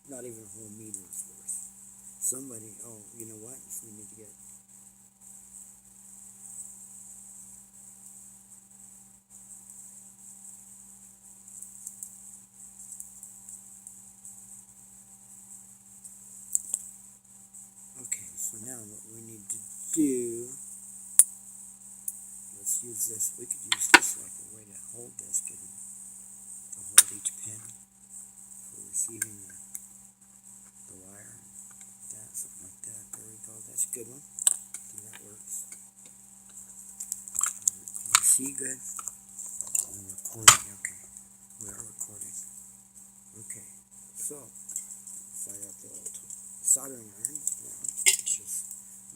Not even a whole meter's worth. Somebody, oh, you know what? We need to get. Okay, so now what we need to do, let's use this. We could use this like a way to hold this, to hold each pin for receiving the wire. That, something like that. There we go. That's a good one. See, that works. Can you see good? I'm recording. Okay, we are recording. Okay, so fire up the old soldering iron now. It's just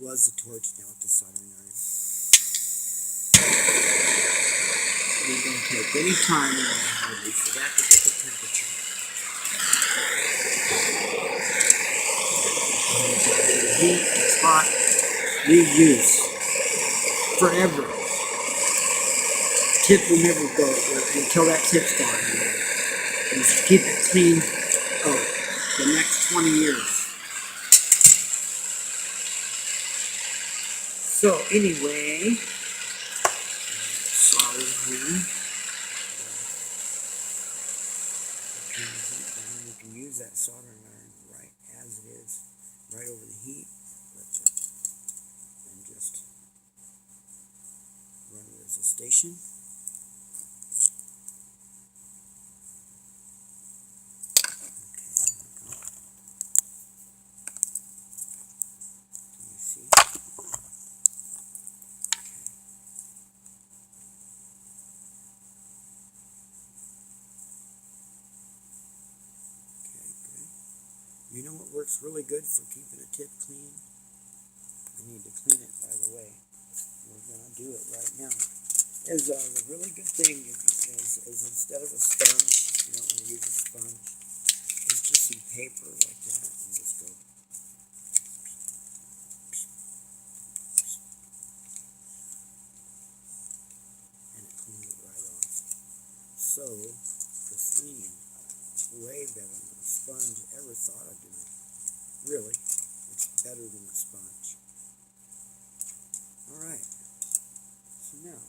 was the torch, now with the soldering iron. We don't take any time in our hardly for that to get the temperature. The heat, it's hot, reuse forever. Tip will never go until that tip's gone. And keep it clean. Oh, the next 20 years. So anyway, solder here. Turn the heat down. You can use that soldering iron right as it is, right over the heat. And just run it as a station. You know what works really good for keeping a tip clean? I need to clean it, by the way. We're going to do it right now. Is the really good thing is instead of a sponge, you don't want to use a sponge, is just some paper like that and just go. And it cleans it right off. So pristine. Way better than a sponge ever thought of doing. Really, it's better than a sponge. Alright, so now,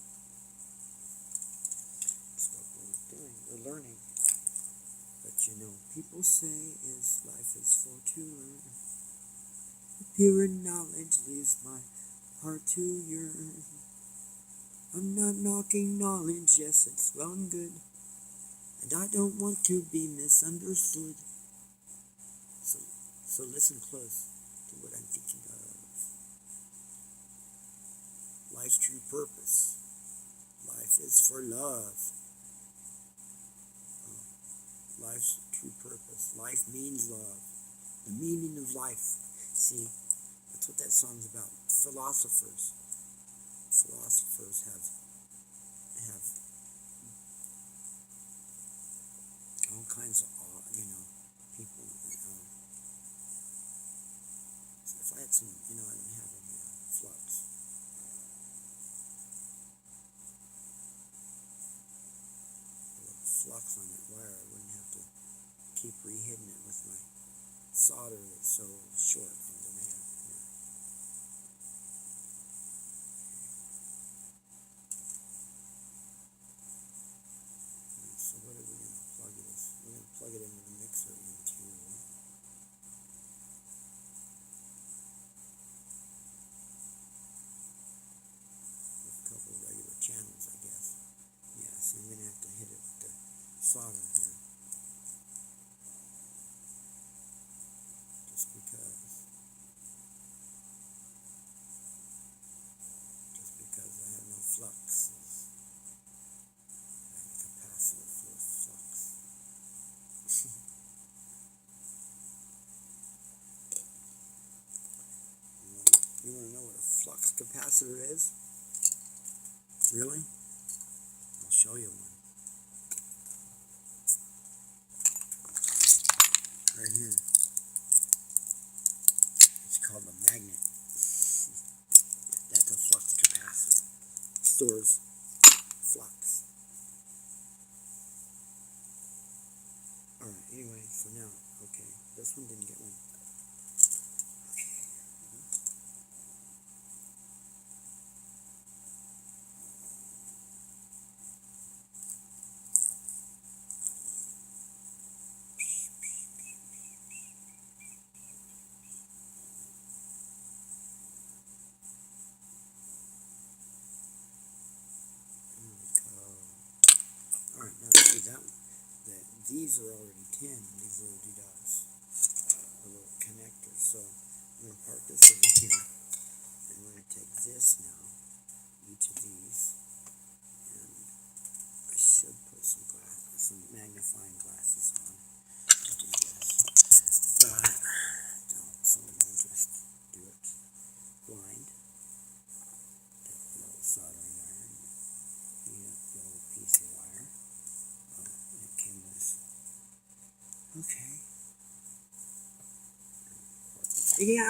that's what we're doing, we're learning. But you know, people say life is for to learn. The pure knowledge leaves my heart to yearn. I'm not knocking knowledge, yes, it's well and good. And I don't want to be misunderstood. So listen close to what I'm thinking of. Life's true purpose. Life is for love. Life's true purpose. Life means love. The meaning of life. See, that's what that song's about. Philosophers have all kinds of people. If I had some, I don't have any flux. on that wire. I wouldn't have to keep re-hitting it with my solder that's so short on the nail. So what are we going to plug this? We're going to plug it into the mixer into a couple of regular channels, I guess. Yeah, so I'm going to have to hit it with the solder here. Just because I have no flux. I have a capacitor full of flux. You want to know what a flux capacitor is? Really? I'll show you one. Right here. It's called a magnet. That's a flux capacitor. Stores flux. Alright, anyway, so now, okay, this one didn't get one. Alright, now see that one. These are already 10, these little dots, the little connectors. So I'm going to park this over here, and we're going to take this now, each of these, and I should put some magnifying glasses on to do this, but don't, so I'm going to just do it blind. Take the little soldering iron, heat up the old piece of wire. It came with, okay.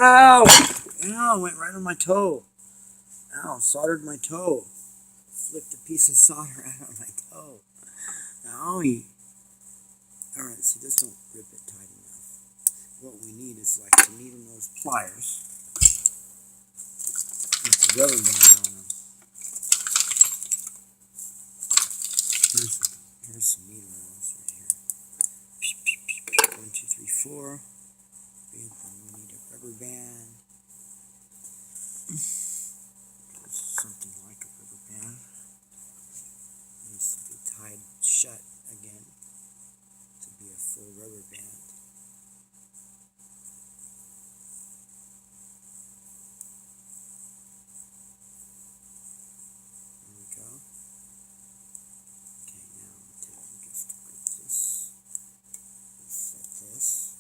Ow! Ow, went right on my toe. Ow, soldered my toe. Flipped a piece of solder out of my toe. Owie. Alright, see, this don't grip it tight enough. What we need is like to needle nose pliers with the rubber band on them. Here's some needle nose right here. 1, 2, 3, 4. And we need a rubber band. Something like a rubber band. It needs to be tied shut again to be a full rubber band. There we go. Okay, now I'm going to just like this. Set this.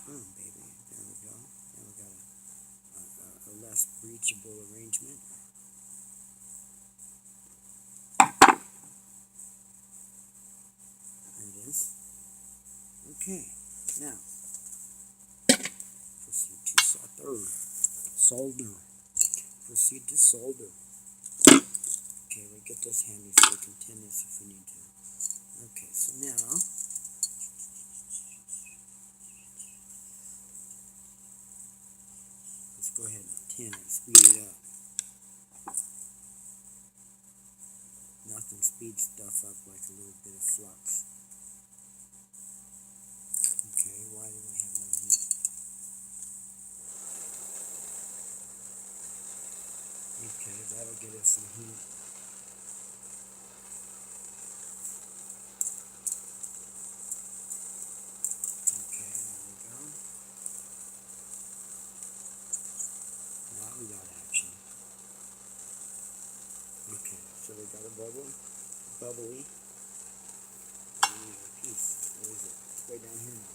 Boom, baby. There we go. Now we got a less breachable arrangement. There it is. Okay, now proceed to solder. Proceed to solder. Okay, we'll get this handy so we can tin this if we need to. Okay, so now let's go ahead and tin it, speed it up. Nothing speeds stuff up like a little bit of flux. Okay, why do we have no heat? Okay, that'll get us some heat. Okay, there we go. Now we got action. Okay, so we got a bubbly. And we need a piece. Where is it? It's way down here now.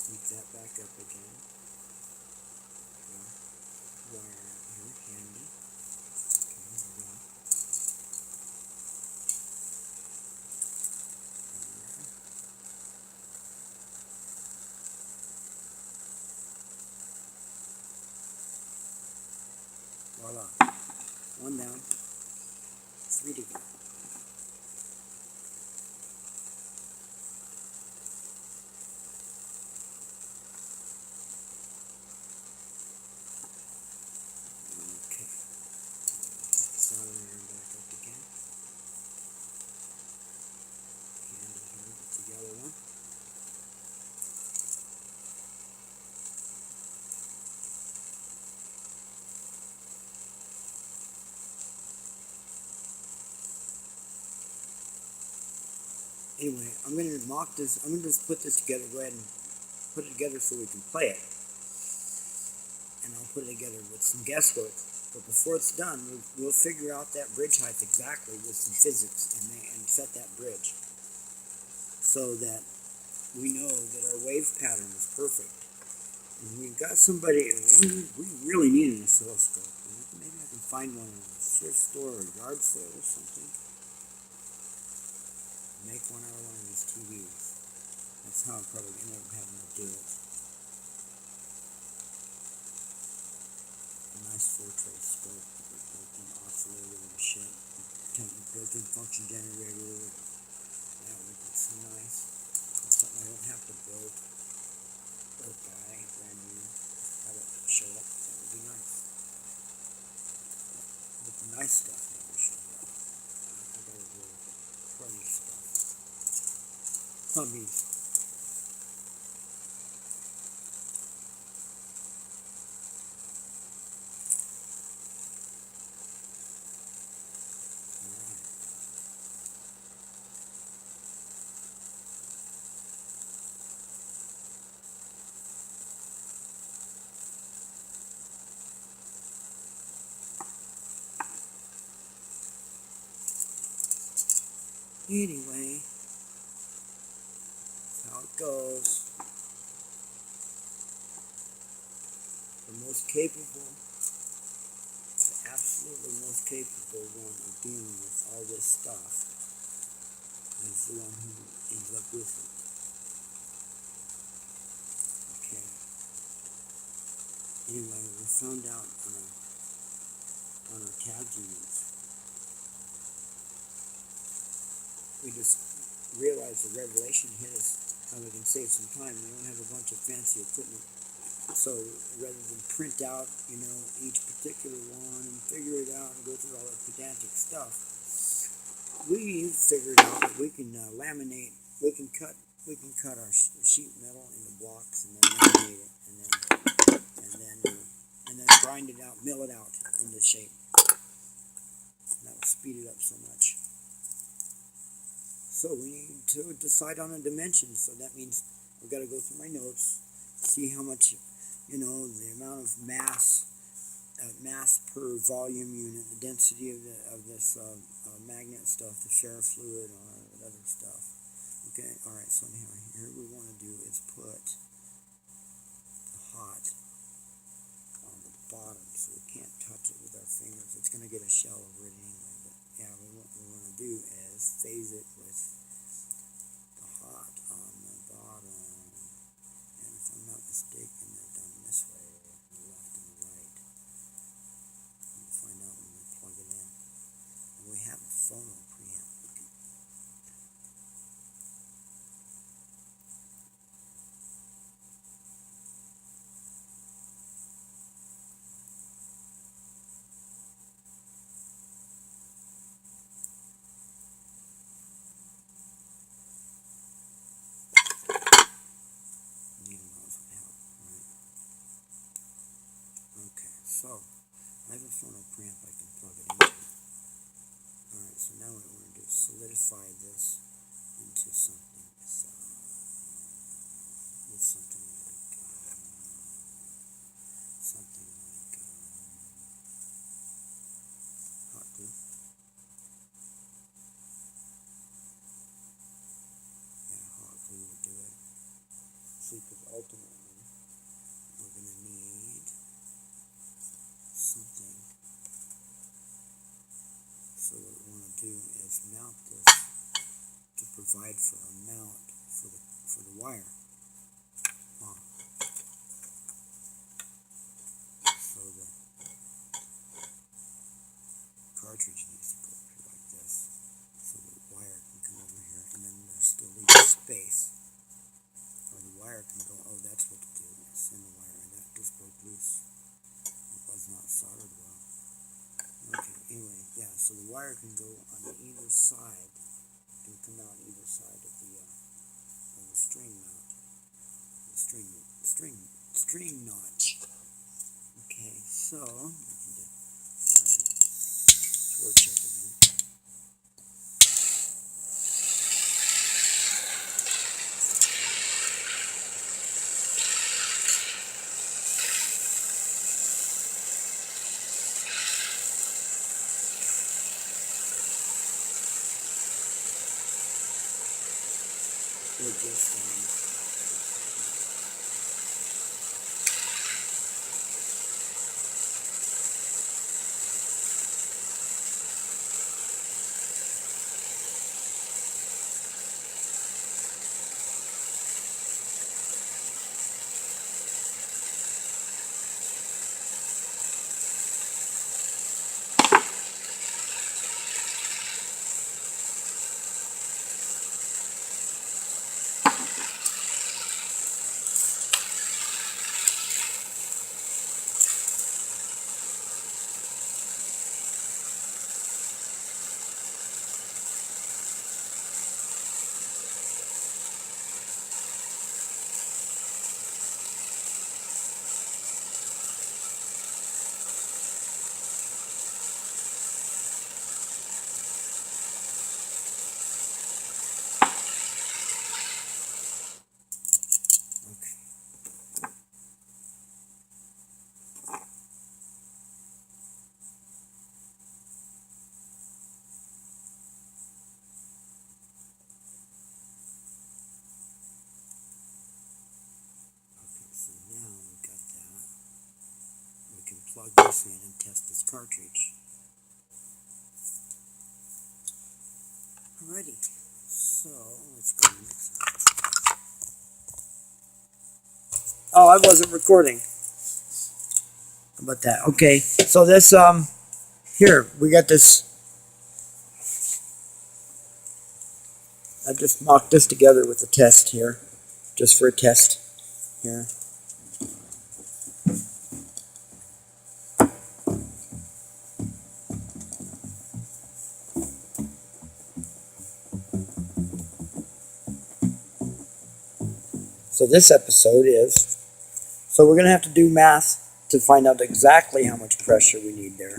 Heat that back up again. Wire out here, handy. Okay, there we go. Voila. One down. 3 to go. Anyway, I'm going to mock this. I'm going to just put this together. Go ahead and put it together so we can play it. And I'll put it together with some guesswork. But before it's done, we'll figure out that bridge height exactly with some physics and set that bridge so that we know that our wave pattern is perfect. And we've got somebody, we really need an oscilloscope. Maybe I can find one in a thrift store or yard sale or something. Make one out of one of these TVs. That's how I'm probably end up having to do it. A nice 4-tray scope with built-in oscillator and shit. Built-in function generator. That would be so nice. That's something I don't have to build or buy brand new. Have it show up. That would be nice. But the nice stuff never shows up. I gotta deal with the crummy stuff. Hubbies. Anyway, that's how it goes. The most capable, the absolutely most capable one of dealing with all this stuff is the one who ends up with it. Okay. Anyway, we found out on our tab units. We just realized the revelation hit us how we can save some time. We don't have a bunch of fancy equipment. So rather than print out, each particular one and figure it out and go through all that pedantic stuff, we figured out that we can laminate, we can cut our sheet metal into blocks and then laminate it and then grind it out, mill it out into shape. And that will speed it up so much. So we need to decide on a dimension. So that means I've got to go through my notes, see how much, the amount of mass per volume unit, the density of this magnet stuff, the ferrofluid, or other stuff. Okay, all right. So here we want to do is put the hot on the bottom, so we can't touch it with our fingers. It's going to get a shell over it anyway. But yeah, what we want to do is phase it with the hot on the bottom. And if I'm not mistaken, they're done this way, the left and the right. We'll find out when we plug it in. And we have a phono preamp. So, I have a phono preamp I can plug it into. Alright, so now what we're going to do is solidify this into something. With something like hot glue. Yeah, hot glue would do it. See, because ultimately, we're going to need something. So what we want to do is mount this to provide for a mount for the wire. So the cartridge needs to go up here like this, so the wire can come over here, and then there's still leave space, or the wire can go. Oh, that's what to do. Send the wire, and that just broke loose. It was not soldered well. Okay, anyway, yeah, so the wire can go on either side, can come out either side of the string mount, the string notch. Okay, so we need to fire the torch up again. just so now we've got that. We can plug this in and test this cartridge. Alrighty, so let's go to the next one. Oh, I wasn't recording. How about that? Okay, so this, here, we got this. I just mocked this together with a test here, just for a test here. So this episode is, so we're going to have to do math to find out exactly how much pressure we need there.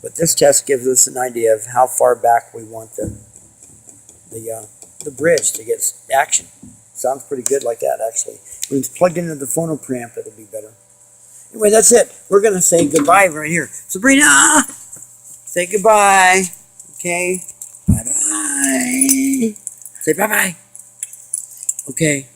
But this test gives us an idea of how far back we want the bridge to get action. Sounds pretty good like that, actually. When it's plugged into the phonograph, it'll be better. Anyway, that's it. We're going to say goodbye right here. Sabrina, say goodbye. Okay? Bye-bye. Say bye-bye. Okay.